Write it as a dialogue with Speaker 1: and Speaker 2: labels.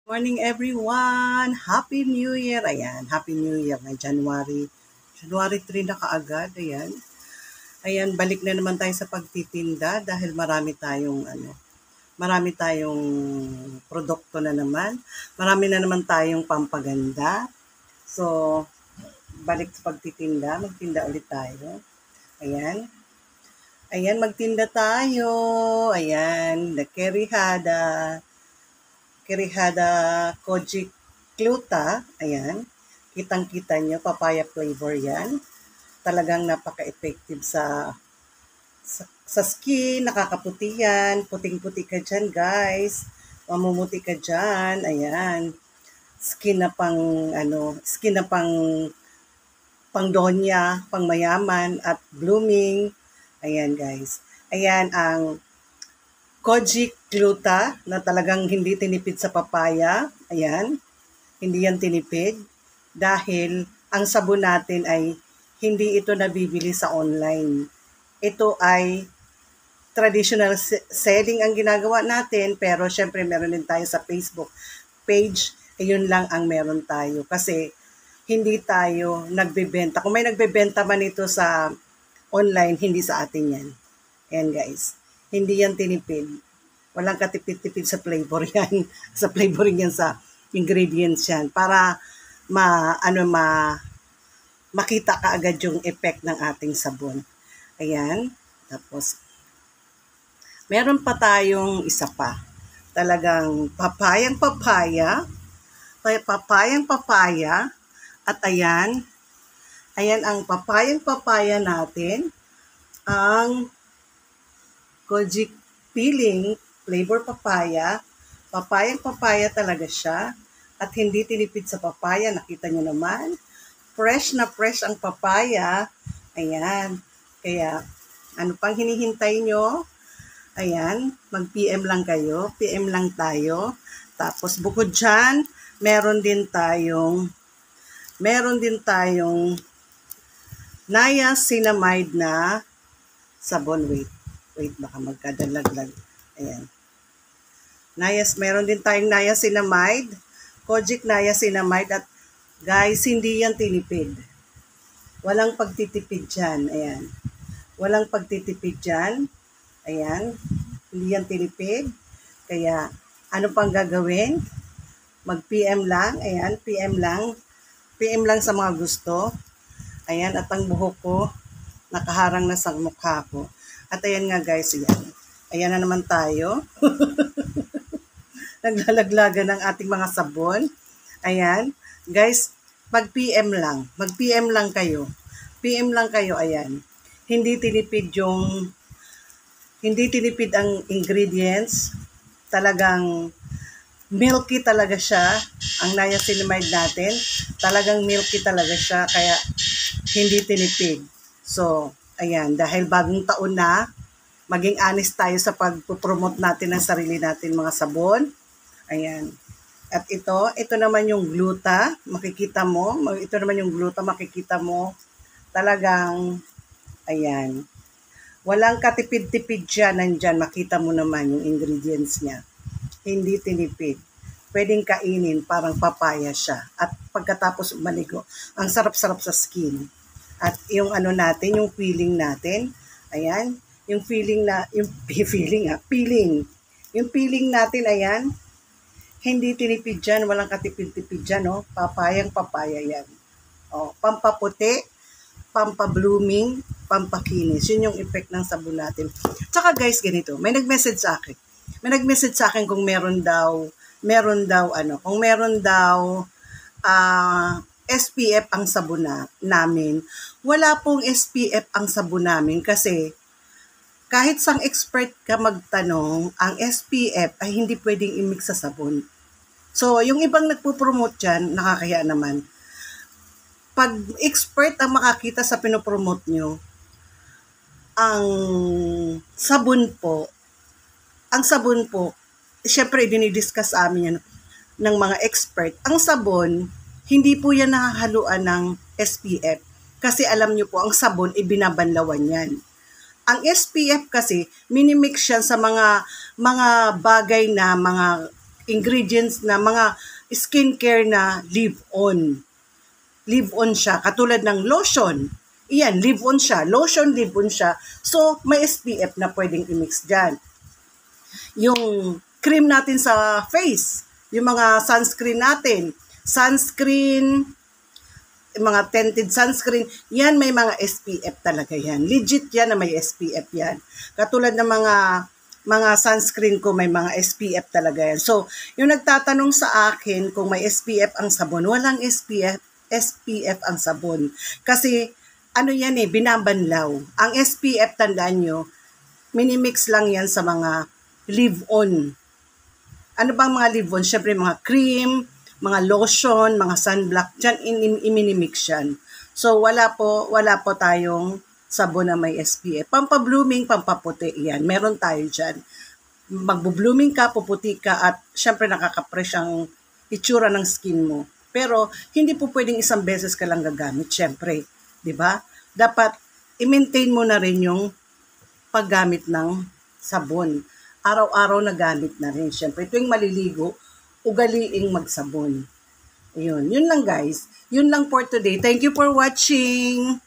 Speaker 1: Morning everyone! Happy New Year! Ayan, Happy New Year na January 3 na kaagad. Ayan. Ayan, balik na naman tayo sa pagtitinda dahil marami tayong produkto na naman. Marami na naman tayong pampaganda. So, balik sa pagtitinda, magtinda ulit tayo. Ayan. Ayan, magtinda tayo. Ayan, the Kerihada Kojic Gluta, ayan, kitang-kita nyo, papaya flavor yan. Talagang napaka-effective sa skin, nakakaputi yan, puting-puti ka dyan guys, mamumuti ka dyan, ayan. Skin na pang donya, pang mayaman at blooming. Ayan guys. Ayan ang Kojic Gluta na talagang hindi tinipid sa papaya. Ayan. Hindi yan tinipid dahil ang sabon natin ay hindi ito nabibili sa online. Ito ay traditional selling ang ginagawa natin, pero syempre meron din tayo sa Facebook page. Ayun lang ang meron tayo kasi hindi tayo nagbebenta. Kung may nagbebenta man ito sa online, hindi sa atin yan. Ayan guys. Hindi yan tinipid. Walang katipid-tipid sa flavor yan. Sa flavoring yan, sa ingredients yan. Para makita ka agad yung effect ng ating sabon. Ayan. Tapos, meron pa tayong isa pa. Talagang papaya. At ayan ang papaya natin. Ang Kojic Peeling Flavor Papaya. Papaya talaga siya. At hindi tinipid sa papaya. Nakita nyo naman. Fresh na fresh ang papaya. Ayan. Kaya, ano pang hinihintay nyo? Ayan. Mag-PM lang kayo. PM lang tayo. Tapos, bukod dyan, meron din tayong niacinamide na sabon. Wait, baka magkadalaglag. Ayan. Meron din tayong niacinamide. Kojic niacinamide. At guys, hindi yan tinipid. Walang pagtitipid dyan. Ayan. Walang pagtitipid dyan. Ayan. Hindi yan tinipid. Kaya, ano pang gagawin? Mag-PM lang. Ayan, PM lang. PM lang sa mga gusto. Ayan, at ang buhok ko, nakaharang na sa mukha ko. At ayan nga guys, ayan. Ayan na naman tayo. Naglalaglagan ng ating mga sabon. Ayan. Guys, mag-PM lang. Mag-PM lang kayo. PM lang kayo, ayan. Hindi tinipid ang ingredients. Talagang milky talaga siya. Ang niacinamide natin, talagang milky talaga siya. Kaya, hindi tinipid. So, ayan, dahil bagong taon na, maging honest tayo sa pag-promote natin ng sarili natin mga sabon. Ayan. At ito naman yung gluta, makikita mo. Ito naman yung gluta, makikita mo. Talagang, ayan. Walang katipid-tipid dyan, nandyan. Makita mo naman yung ingredients niya. Hindi tinipid. Pwedeng kainin, parang papaya siya. At pagkatapos maligo, ang sarap-sarap sa skin. At yung yung peeling natin, ayan, yung peeling. Yung peeling natin, ayan, hindi tinipid dyan, walang katipid-tipid dyan, no? Papaya yan. O, pampaputi, pampablooming, pampakinis. Yun yung effect ng sabon natin. Tsaka guys, ganito, may nag-message sa akin kung meron daw SPF ang sabon namin. Wala pong SPF ang sabon namin kasi kahit sang expert ka magtanong, ang SPF ay hindi pwedeng i-mix sa sabon. So, yung ibang nagpo-promote dyan, nakakaya naman. Pag expert ang makakita sa pinopromote nyo, ang sabon po, syempre dinidiscuss sa amin yan ng mga expert. Ang sabon, hindi po yan nakahaluan ng SPF. Kasi alam nyo po, ang sabon, ibinabanlawan yan. Ang SPF kasi, minimix yan sa mga bagay na mga ingredients na mga skincare na leave-on. Leave-on siya, katulad ng lotion. Iyan, leave-on siya. Lotion, leave-on siya. So, may SPF na pwedeng i-mix dyan. Yung cream natin sa face, yung mga sunscreen natin, mga tinted sunscreen, yan may mga SPF talaga yan. Legit yan na may SPF yan. Katulad ng mga sunscreen ko, may mga SPF talaga yan. So, yung nagtatanong sa akin kung may SPF ang sabon, walang SPF ang sabon. Kasi, ano yan binabanlaw. Ang SPF, tandaan nyo, minimix lang yan sa mga leave-on. Ano bang mga leave-on? Siyempre, mga cream, mga lotion, mga sunblock, dyan iminimix yan. So, wala po tayong sabon na may SPF. Pampablooming, pampaputi yan. Meron tayo dyan. Magbo-blooming ka, puputi ka, at syempre nakaka-fresh ang itsura ng skin mo. Pero, hindi po pwedeng isang beses ka lang gagamit, syempre. Diba? Dapat, i-maintain mo na rin yung paggamit ng sabon. Araw-araw na gamit na rin. Syempre, tuwing maliligo, ugaliing magsabon. Ayun. Yun lang guys. Yun lang for today. Thank you for watching.